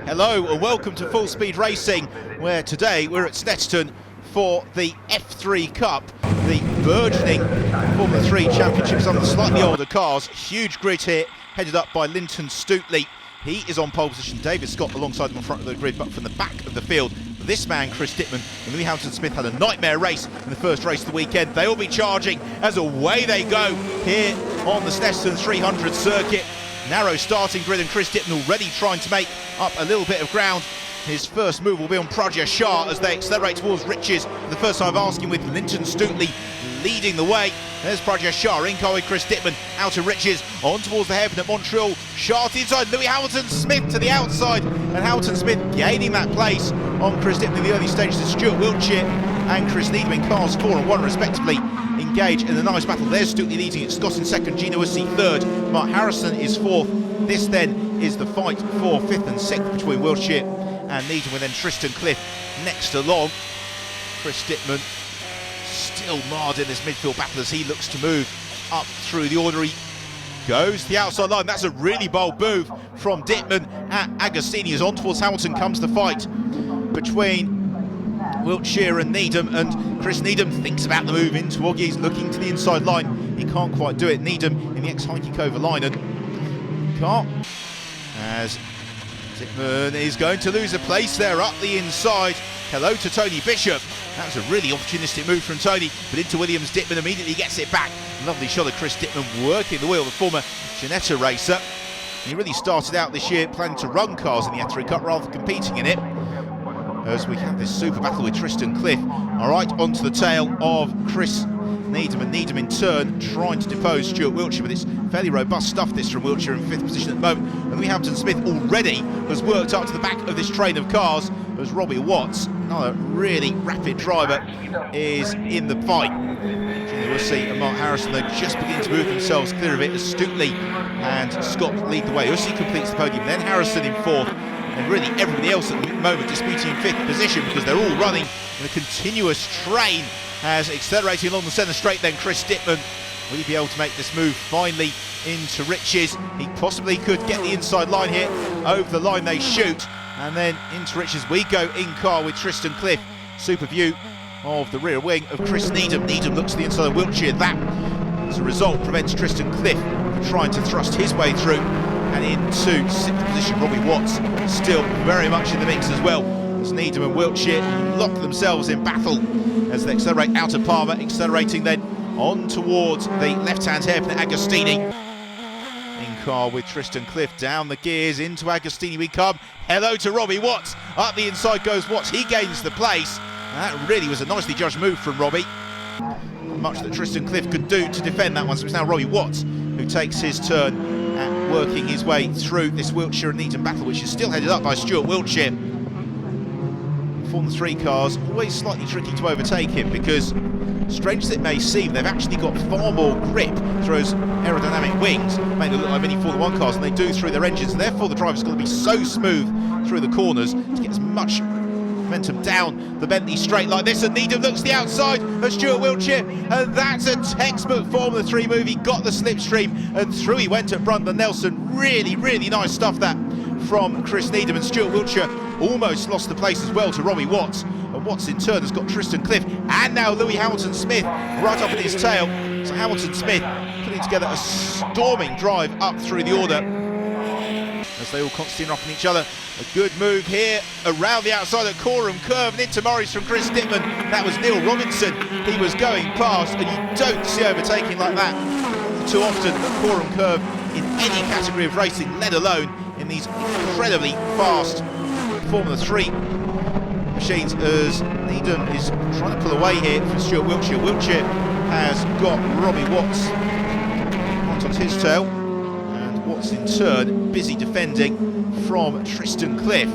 Hello and welcome to Full Speed Racing, where today we're at Snetterton for the F3 Cup, the burgeoning Formula 3 Championships on the slightly older cars. Huge grid here, headed up by Linton Stootley. He is on pole position. David Scott alongside him on front of the grid, but from the back of the field, this man, Chris Dittman, and Louis Hamilton-Smith had a nightmare race in the first race of the weekend. They will be charging as away they go here on the Snetterton 300 circuit. Narrow starting grid, and Chris Dittman already trying to make up a little bit of ground. His first move will be on Prajna Shah as they accelerate towards Riches. For the first time of asking, with Linton Stootley leading the way. There's Prajna Shah in car with Chris Dittman out of Riches, on towards the hairpin at Montreal. Shah to the inside, Louis Hamilton-Smith to the outside, and Hamilton-Smith gaining that place on Chris Dittman in the early stages. Of Stuart Wiltshire and Chris Needham in cars 4 and 1 respectively engage in a nice battle. There's Stootley leading it, Scott in second, Gino Ussi third, Mark Harrison is fourth. This then is the fight for 5th and 6th between Wiltshire and Needham, with then Tristan Cliff next along. Chris Dittman still marred in this midfield battle as he looks to move up through the order. He goes to the outside line. That's a really bold move from Dittman at Agostini. As on towards Hamilton comes the fight between Wiltshire and Needham, and Chris Needham thinks about the move into Oggy. He's looking to the inside line. He can't quite do it. Needham in the ex-Heikki Kovalainen car, as Dittman is going to lose a place there up the inside. Hello to Tony Bishop. That was a really opportunistic move from Tony, but into Williams. Dittman immediately gets it back. Lovely shot of Chris Dittman working the wheel, the former Ginetta racer. He really started out this year planning to run cars in the F3 Cup rather than competing in it. As we have this super battle with Tristan Cliff. All right, onto the tail of Chris Needham, and Needham in turn trying to depose Stuart Wiltshire, but it's fairly robust stuff this from Wiltshire in 5th position at the moment. And Louis Hamilton-Smith already has worked up to the back of this train of cars as Robbie Watts, another really rapid driver, is in the fight. We'll see and Mark Harrison, though, just beginning to move themselves clear of it as Stootley and Scott lead the way. Ussi completes the podium, then Harrison in 4th, and really everybody else at the moment disputing in 5th position because they're all running in a continuous train as accelerating along the centre straight. Then Chris Dittman, will he be able to make this move finally into Riches? He possibly could get the inside line here. Over the line they shoot, and then into Riches we go in car with Tristan Cliff. Super view of the rear wing of Chris Needham. Needham looks to the inside of Wiltshire. That, as a result, prevents Tristan Cliff from trying to thrust his way through. And into 6th position, Robbie Watts, still very much in the mix as well, as Needham and Wiltshire lock themselves in battle as they accelerate out of Palmer, accelerating then on towards the left-hand hairpin at Agostini. In car with Tristan Cliff, down the gears into Agostini we come. Hello to Robbie Watts. Up the inside goes Watts. He gains the place. And that really was a nicely judged move from Robbie. Not much that Tristan Cliff could do to defend that one, so it's now Robbie Watts who takes his turn at working his way through this Wiltshire and Needham battle, which is still headed up by Stuart Wiltshire. Formula 3 cars, always slightly tricky to overtake him because, strange as it may seem, they've actually got far more grip through those aerodynamic wings, make them look like many Formula 1 cars, than they do through their engines, and therefore the driver's got to be so smooth through the corners to get as much momentum down the Bentley straight like this. And Needham looks the outside of Stuart Wiltshire, and that's a textbook Formula 3 move. He got the slipstream and through he went at Brundle Nelson. Really, really nice stuff that from Chris Needham, and Stuart Wiltshire almost lost the place as well to Robbie Watts, and Watts in turn has got Tristan Cliff and now Louis Hamilton-Smith right up at his tail. So Hamilton-Smith putting together a storming drive up through the order as they all constantly roughen each other. A good move here around the outside at Coram Curve and into Morris from Chris Dittman. That was Neil Robinson he was going past, and you don't see overtaking like that too often at Coram Curve in any category of racing, let alone in these incredibly fast Formula 3 machines, as Needham is trying to pull away here from Stuart Wiltshire. Wiltshire has got Robbie Watts right on his tail, and Watts in turn busy defending from Tristan Cliff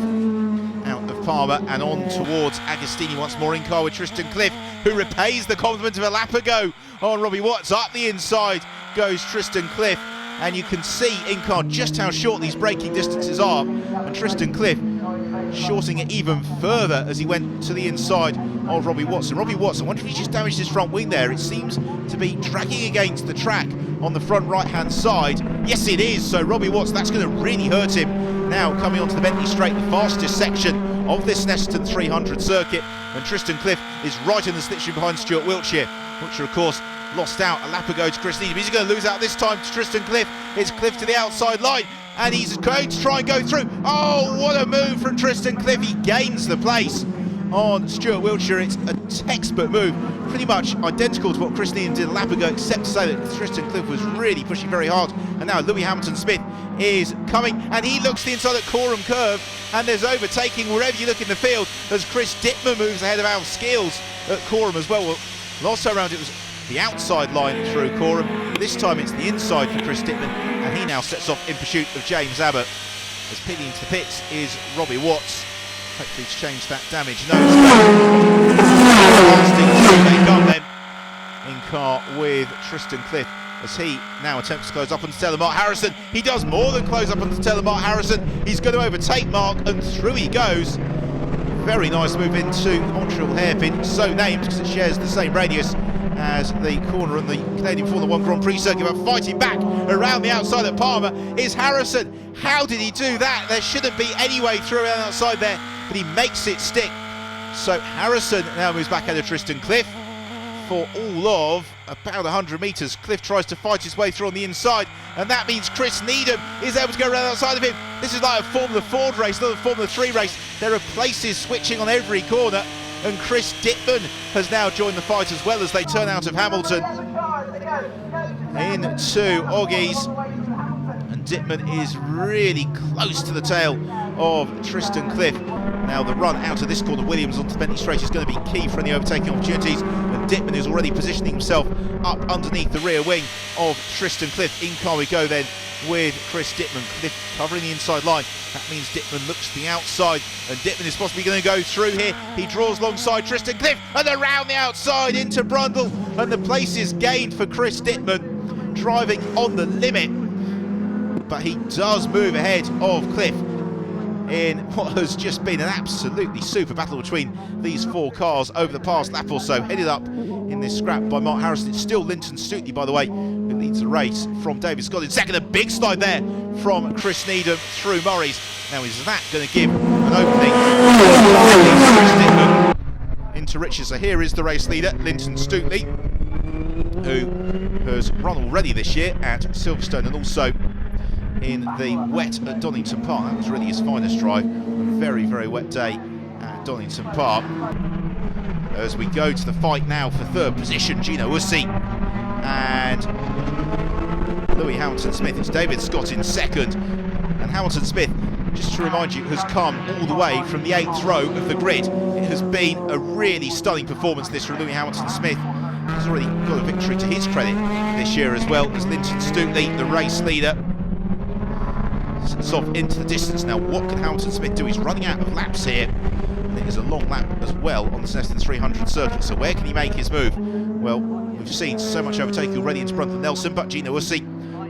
out of Palmer and on towards Agostini once more in car with Tristan Cliff, who repays the compliment of a lap ago on Robbie Watts. Up the inside goes Tristan Cliff, and you can see in car just how short these braking distances are, and Tristan Cliff shorting it even further as he went to the inside of Robbie Watson. Robbie Watson, I wonder if he just damaged his front wing there. It seems to be dragging against the track on the front right-hand side. Yes, it is. So Robbie Watson, that's going to really hurt him. Now coming onto the Bentley Straight, the fastest section of this Snetterton 300 circuit, and Tristan Cliff is right in the slipstream behind Stuart Wiltshire. Wiltshire, of course, lost out a lap ago to Chris Needham. He's going to lose out this time to Tristan Cliff. It's Cliff to the outside line, and he's going to try and go through. Oh, what a move from Tristan Cliff. He gains the place on Stuart Wiltshire. It's a textbook move, pretty much identical to what Chris Needham did a lap ago, except to say that Tristan Cliff was really pushing very hard. And now Louis Hamilton-Smith is coming, and he looks to the inside at Coram Curve, and there's overtaking wherever you look in the field as Chris Dittman moves ahead of Al Skills at Coram as well. Last time around it was the outside line through Coram. This time it's the inside for Chris Dittman, and he now sets off in pursuit of James Abbott. As pitting into the pits is Robbie Watts. Hopefully to change that damage. No, they come then in car with Tristan Cliff as he now attempts to close up onto Taylor Mark Harrison. He does more than close up onto Taylor Mark Harrison. He's going to overtake Mark, and through he goes. Very nice move into the Montreal hairpin, so named because it shares the same radius as the corner on the Canadian Formula 1 Grand Prix circuit. But fighting back around the outside at Palmer is Harrison. How did he do that? There shouldn't be any way through around the outside there, but he makes it stick. So Harrison now moves back out of Tristan Cliff for all of about 100 metres. Cliff tries to fight his way through on the inside, and that means Chris Needham is able to go around outside of him. This is like a Formula Ford race, not a Formula 3 race. There are places switching on every corner, and Chris Dittman has now joined the fight as well as they turn out of Hamilton into Oggies, and Dittman is really close to the tail of Tristan Cliff. Now the run out of this corner, Williams onto the Bentley Straight, is going to be key for any overtaking opportunities, and Dittman is already positioning himself up underneath the rear wing of Tristan Cliff. In car we go then with Chris Dittman. Cliff covering the inside line. That means Dittman looks to the outside, and Dittman is possibly going to go through here. He draws alongside Tristan Cliff, and around the outside into Brundle, and the place is gained for Chris Dittman, driving on the limit. But he does move ahead of Cliff in what has just been an absolutely super battle between these four cars over the past lap or so. Headed up in this scrap by Mark Harrison. It's still Linton Stutely, by the way, who leads the race from David Scott in second. A big slide there from Chris Needham through Murray's. Now is that going to give an opening into Richards? So here is the race leader, Linton Stutely, who has run already this year at Silverstone and also in the wet at Donington Park. That was really his finest drive. A very, very wet day at Donington Park. As we go to the fight now for third position, Gino Ussi and Louis Hamilton-Smith. It's David Scott in second, and Hamilton-Smith, just to remind you, has come all the way from the 8th row of the grid. It has been a really stunning performance this from Louis Hamilton-Smith. He's already got a victory to his credit this year, as well as Linton Stutely, the race leader. It's off into the distance now. What can Hamilton-Smith do? He's running out of laps here, and it is a long lap as well on the Snetterton 300 circuit. So where can he make his move? Well, we've seen so much overtaking already into Brundle Nelson, but Gino Ussi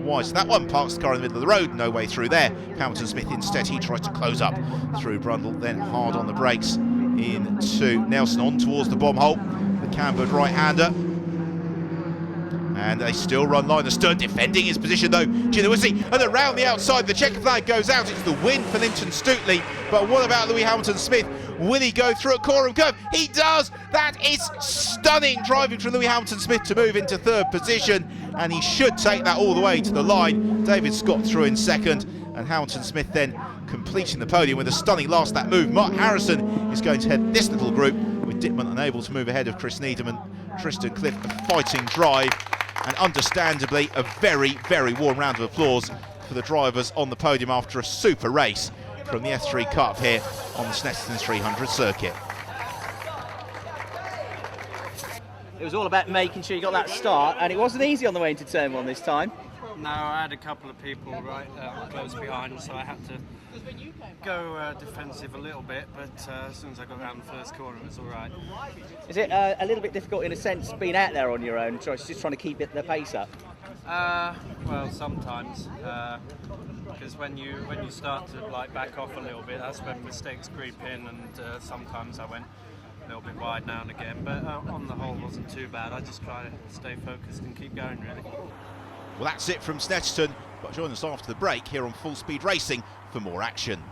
wise. That one parks the car in the middle of the road, no way through there. Hamilton-Smith instead, he tries to close up through Brundle, then hard on the brakes into Nelson, on towards the bomb hole, the cambered right-hander. And they still run line astern, defending his position though, Gino Ussi, and around the outside the checker flag goes out. It's the win for Linton Stutely, but what about Louis Hamilton-Smith? Will he go through a Coram Curve? He does! That is stunning driving from Louis Hamilton-Smith to move into third position, and he should take that all the way to the line. David Scott through in second, and Hamilton-Smith then completing the podium with a stunning last lap move. Mark Harrison is going to head this little group, with Dittman unable to move ahead of Chris Needham and Tristan Cliff. A fighting drive, and understandably a very, very warm round of applause for the drivers on the podium after a super race from the F3 Cup here on the Snetterton 300 circuit. It was all about making sure you got that start, and it wasn't easy on the way into turn one this time. No, I had a couple of people right close behind, so I had to go defensive a little bit, but as soon as I got around the first corner, it was all right. Is it a little bit difficult in a sense being out there on your own, just trying to keep the pace up? Well, sometimes, because when you start to like back off a little bit, that's when mistakes creep in, and sometimes I went a little bit wide now and again, but on the whole, it wasn't too bad. I just try to stay focused and keep going, really. Well, that's it from Snetterton, but join us after the break here on Full Speed Racing for more action.